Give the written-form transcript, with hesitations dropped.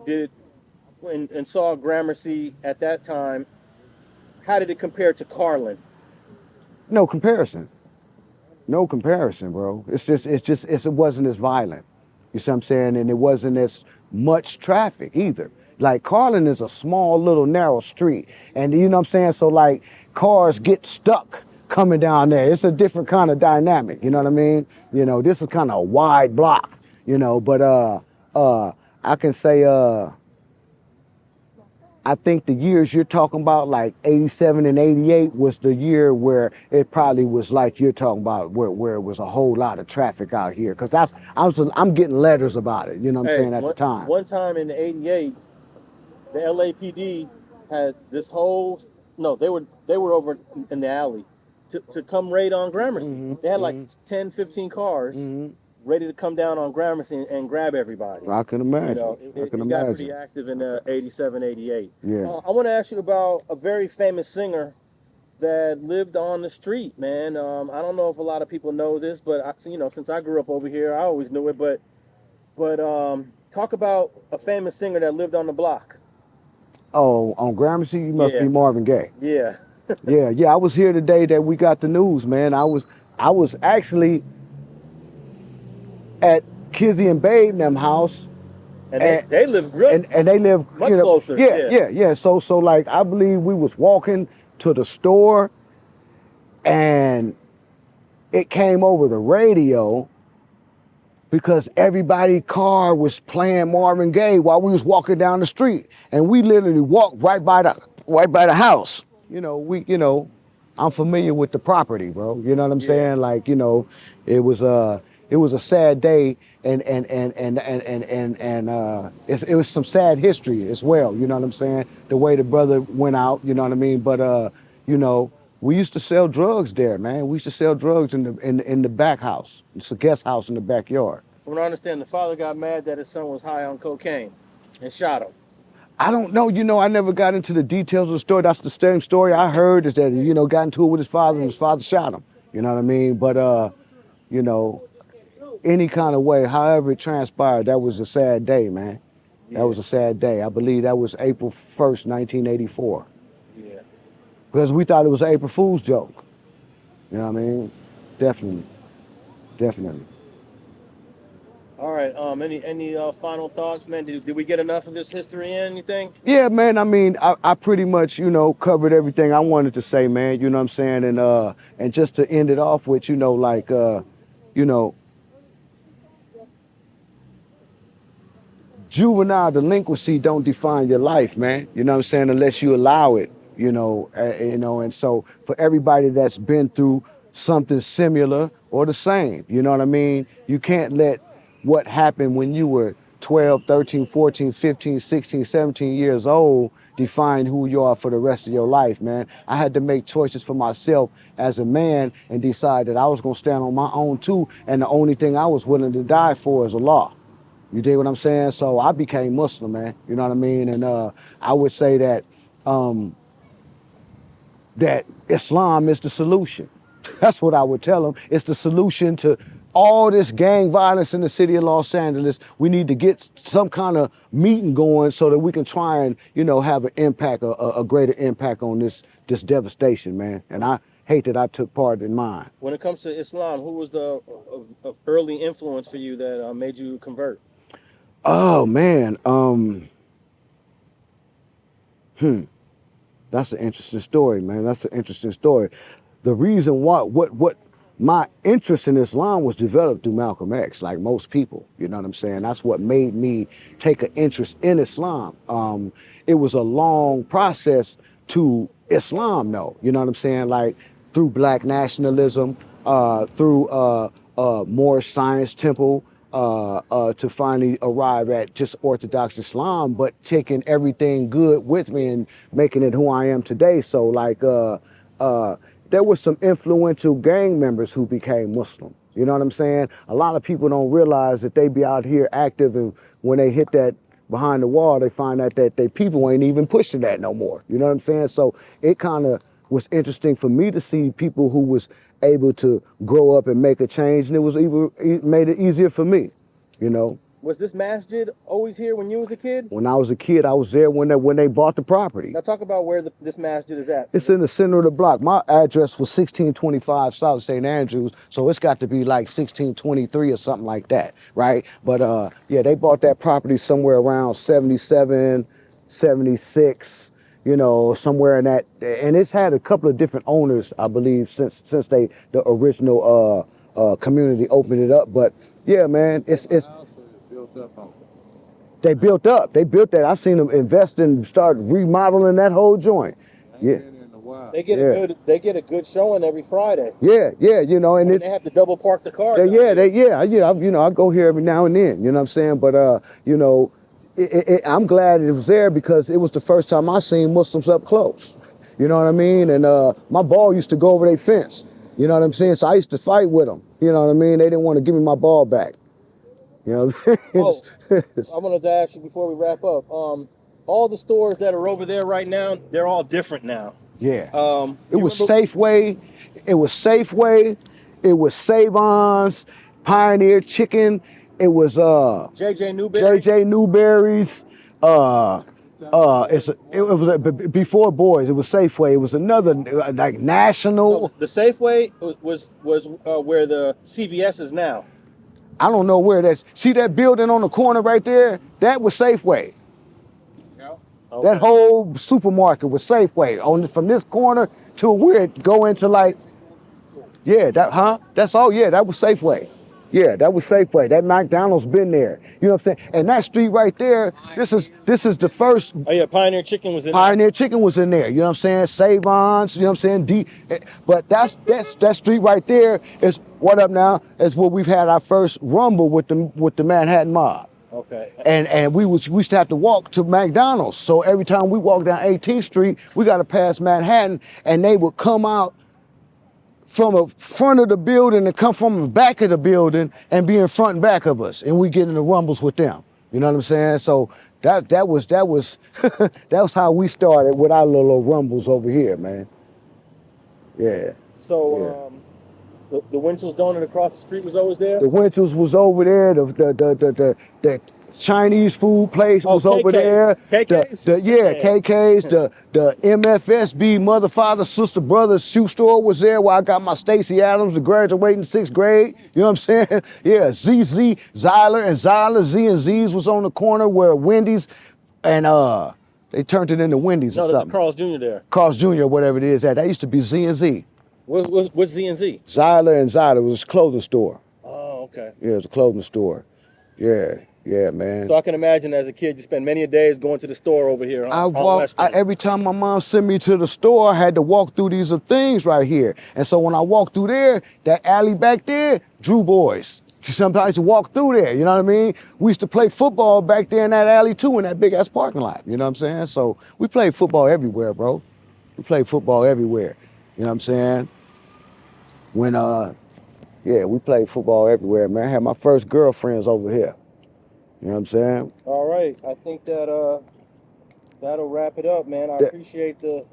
did and saw Gramercy at that time, how did it compare to Carlin? No comparison. No comparison, bro. It wasn't as violent. You see what I'm saying? And it wasn't as much traffic either. Like Carlin is a small little narrow street. And you know what I'm saying? So like cars get stuck coming down there. It's a different kind of dynamic. You know what I mean? You know, this is kind of a wide block, you know, but I can say I think the years you're talking about, like 87 and 88, was the year where it probably was like you're talking about, where it was a whole lot of traffic out here. Cause I'm getting letters about it, you know what I'm Hey, saying, at the time. one time in the '88, the LAPD had this whole no, they were over in the alley to come raid on Gramercy. They had like 10, 15 cars ready to come down on Gramercy and grab everybody. I can You imagine. know, I can it got pretty imagine. active in 87, 88. Yeah. I want to ask you about a very famous singer that lived on the street, man. I don't know if a lot of people know this, but since I grew up over here, I always knew it. But talk about a famous singer that lived on the block. Oh, on Gramercy, you must be Yeah, Marvin Gaye. yeah. Yeah. I was here the day that we got the news, man. I was actually at Kizzy and Babe and them house. And And they live real and they live, much you know, closer. Yeah. yeah. So like I believe we was walking to the store and it came over the radio because everybody car was playing Marvin Gaye while we was walking down the street, and we literally walked right by the house. I'm familiar with the property, bro. You know what I'm Yeah. saying? Like, it was a sad day, and it was some sad history as well. You know what I'm saying? The way the brother went out. You know what I mean? But you know, we used to sell drugs there, man. We used to sell drugs in the back house. It's a guest house in the backyard. From what I understand, the father got mad that his son was high on cocaine and shot him. I don't know, I never got into the details of the story. That's the same story I heard, is that, got into it with his father and his father shot him. You know what I mean? But, you know, any kind of way, however it transpired, that was a sad day, man. Yeah. That was a sad day. I believe that was April 1st, 1984. Yeah. Because we thought it was an April Fool's joke. You know what I mean? Definitely. Definitely. All right. Any final thoughts, man? Did we get enough of this history in? Anything? Yeah, man. I mean, I pretty much, covered everything I wanted to say, man. You know what I'm saying? And just to end it off with, like, you know, juvenile delinquency don't define your life, man. You know what I'm saying? Unless you allow it, and so for everybody that's been through something similar or the same, you know what I mean? You can't let what happened when you were 12, 13, 14, 15, 16, 17 years old define who you are for the rest of your life, man. I had to make choices for myself as a man and decide that I was gonna stand on my own too, and the only thing I was willing to die for is Allah. You dig what I'm saying? So I became Muslim, man. You know what I mean? And I would say that that Islam is the solution. That's what I would tell them. It's the solution to all this gang violence in the city of Los Angeles. We need to get some kind of meeting going so that we can try and, have an impact, a greater impact on this devastation, man. And I hate that I took part in mine. When it comes to Islam, who was the of early influence for you that made you convert? Oh man, that's an interesting story, man. That's an interesting story. The reason why, what my interest in Islam was developed through Malcolm X, like most people. You know what I'm saying? That's what made me take an interest in Islam. It was a long process to Islam, though. You know what I'm saying? Like through Black nationalism, through Moorish Science Temple, to finally arrive at just Orthodox Islam, but taking everything good with me and making it who I am today. So like, there were some influential gang members who became Muslim. You know what I'm saying? A lot of people don't realize that they be out here active, and when they hit that behind the wall, they find out that they people ain't even pushing that no more. You know what I'm saying? So it kind of was interesting for me to see people who was able to grow up and make a change, and it was even made it easier for me, you know. Was this Masjid always here when you was a kid? When I was a kid, I was there when they bought the property. Now talk about where this Masjid is at. It's in the center of the block. My address was 1625 South St. Andrews, so it's got to be like 1623 or something like that, right? But yeah, they bought that property somewhere around 77, 76, you know, somewhere in that. And it's had a couple of different owners, I believe, since the original community opened it up. But yeah, man, it's they built that. I seen them invest and start remodeling that whole joint. Yeah. They get a good showing every Friday. Yeah, you know, and they have to double park the cars. I go here every now and then, you know what I'm saying? But you know, I'm glad it was there because it was the first time I seen Muslims up close. You know what I mean? And my ball used to go over their fence. You know what I'm saying? So I used to fight with them. You know what I mean? They didn't want to give me my ball back. You know what I mean? I wanted to ask you before we wrap up. All the stores that are over there right now, they're all different now. Yeah. It was remember? Safeway. It was Safeway. It was Save-On's, Pioneer Chicken. It was JJ Newberry. JJ Newberry's. It was before Boys. It was Safeway. It was another like National. No, the Safeway was where the CVS is now. I don't know where that's. See that building on the corner right there? That was Safeway. Okay. That whole supermarket was Safeway. From this corner to where it go into like, that's all. Yeah, that was Safeway. Yeah, that was Safeway. That McDonald's been there. You know what I'm saying? And that street right there, this is the first. Oh yeah, Pioneer Chicken was in Pioneer Chicken was in there. You know what I'm saying? Save-On's, you know what I'm saying? But that street right there is what up now? Is where we've had our first rumble with the Manhattan Mob. Okay. And we used to have to walk to McDonald's. So every time we walk down 18th Street, we got to pass Manhattan, and they would come out from the front of the building and come from the back of the building and be in front and back of us, and we get in the rumbles with them. You know what I'm saying? So that was that was how we started with our little rumbles over here, man. Yeah. So the Winchell's Donut across the street was always there? The Winchell's was over there. The Chinese food place was over there. KK's? KK's. The MFSB, mother, father, sister, brother shoe store was there where I got my Stacey Adams to graduate in 6th grade. You know what I'm saying? Yeah, ZZ, Zyler and Zyler, Z and Z's was on the corner where Wendy's and they turned it into Wendy's or something. No, Carl's Jr. there. Carl's Jr. whatever it is. That used to be Z and Z. What's Z and Z? Zyler and Zyler. It was a clothing store. Oh, okay. Yeah, it was a clothing store. Yeah, man. So I can imagine as a kid, you spend many days going to the store over here. Every time my mom sent me to the store, I had to walk through these things right here. And so when I walked through there, that alley back there, Drew Boys. Sometimes you walk through there, you know what I mean? We used to play football back there in that alley too, in that big ass parking lot, you know what I'm saying? So we played football everywhere, bro. We played football everywhere, you know what I'm saying? We played football everywhere, man. I had my first girlfriends over here. You know what I'm saying? All right. I think that that'll wrap it up, man. I appreciate the